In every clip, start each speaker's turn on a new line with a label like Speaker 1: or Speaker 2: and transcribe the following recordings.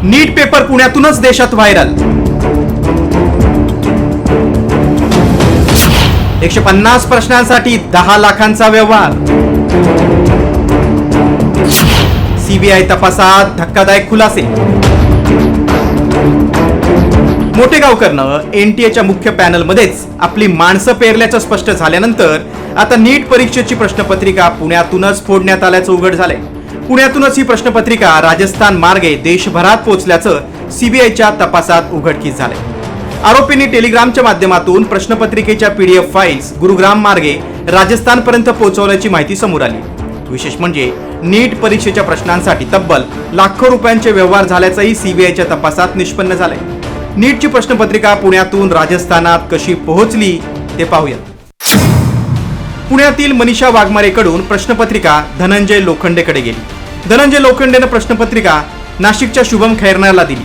Speaker 1: नीट paper पुण्यातूनच देशात viral. 150 प्रश्नांसाठी 10 लाखांचा व्यवहार। सीबीआय तपासात धक्कादायक खुलासे। मोठेगावकरनं एनटीएच्या मुख्य पॅनलमध्येच आपली माणसं पेरल्याचं स्पष्ट झाल्यानंतर आता नीट परीक्षेची प्रश्नपत्रिका पुण्यातूनच फोडण्यात आल्याचं उघड झालंय। पुण्यातूनच ही प्रश्नपत्रिका राजस्थान मार्गे देशभरात पोहोचल्याचं सीबीआयच्या तपासात उघडकीस झालंय। आरोपींनी टेलिग्रामच्या माध्यमातून प्रश्नपत्रिकेच्या पीडीएफ फाईल्स गुरुग्राम मार्गे राजस्थानपर्यंत पोहोचवल्याची माहिती समोर आली। विशेष म्हणजे नीट परीक्षेच्या प्रश्नांसाठी तब्बल लाखो रुपयांचे व्यवहार झाल्याचंही सीबीआयच्या तपासात निष्पन्न झालंय। नीटची प्रश्नपत्रिका पुण्यातून राजस्थानात कशी पोहोचली ते पाहूया। पुण्यातील मनीषा वाघमारेकडून प्रश्नपत्रिका धनंजय लोखंडेकडे गेली। धनंजय लोखंडेनं प्रश्नपत्रिका नाशिकच्या शुभम खैरनारला दिली।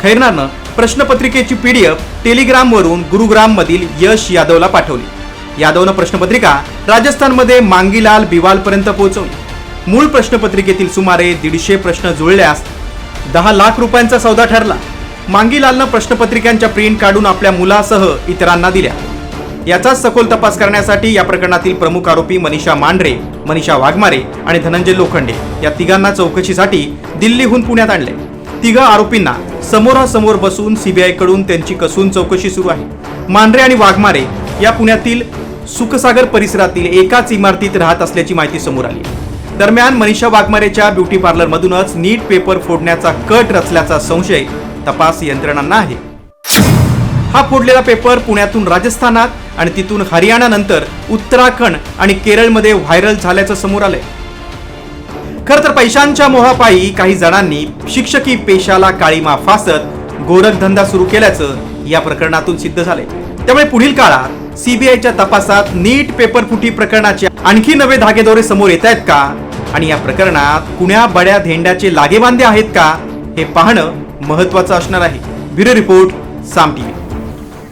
Speaker 1: खैरनारनं प्रश्नपत्रिकेची पीडीएफ टेलिग्रामवरून गुरुग्राममधील यश यादवला पाठवली। यादवनं प्रश्नपत्रिका राजस्थानमध्ये मांगीलाल बिवालपर्यंत पोहोचवली। मूळ प्रश्नपत्रिकेतील सुमारे 150 प्रश्न जुळल्यास 10 लाख रुपयांचा सौदा ठरला। मांगीलालनं प्रश्नपत्रिकांच्या प्रिंट काढून आपल्या मुलासह इतरांना दिल्या। याचाच सखोल तपास करण्यासाठी या प्रकरणातील प्रमुख आरोपी मनीषा मांढरे, मनीषा वाघमारे आणि धनंजय लोखंडे या तिघांना चौकशीसाठी दिल्लीहून पुण्यात आणले। तिघ आरोपींना समोरासमोर बसून सीबीआय कडून त्यांची कसून चौकशी सुरू आहे। मांढरे आणि वाघमारे या पुण्यातील सुखसागर परिसरातील एकाच इमारतीत राहत असल्याची माहिती समोर आली। दरम्यान मनीषा वाघमारेच्या ब्युटी पार्लर मधूनच नीट पेपर फोडण्याचा कट रचल्याचा संशय तपास यंत्रणांना आहे। हा फोडलेला पेपर पुण्यातून राजस्थानात आणि तिथून हरियाणा नंतर उत्तराखंड आणि केरळमध्ये व्हायरल झाल्याचं समोर आलंय। खर तर पैशांच्या मोहापायी काही जणांनी शिक्षकी पेशाला काळीमा फासत गोरखधंदा सुरू केल्याचं या प्रकरणातून सिद्ध झालंय। त्यामुळे पुढील काळात सीबीआयच्या तपासात नीट पेपर फुटी प्रकरणाचे आणखी नवे धागेदोरे समोर येत आहेत का आणि या प्रकरणात कुण्या बड्या धेंड्याचे लागेबांधे आहेत का हे पाहणं महत्त्वाचं असणार आहे। ब्युरो रिपोर्ट, साम टीव्ही।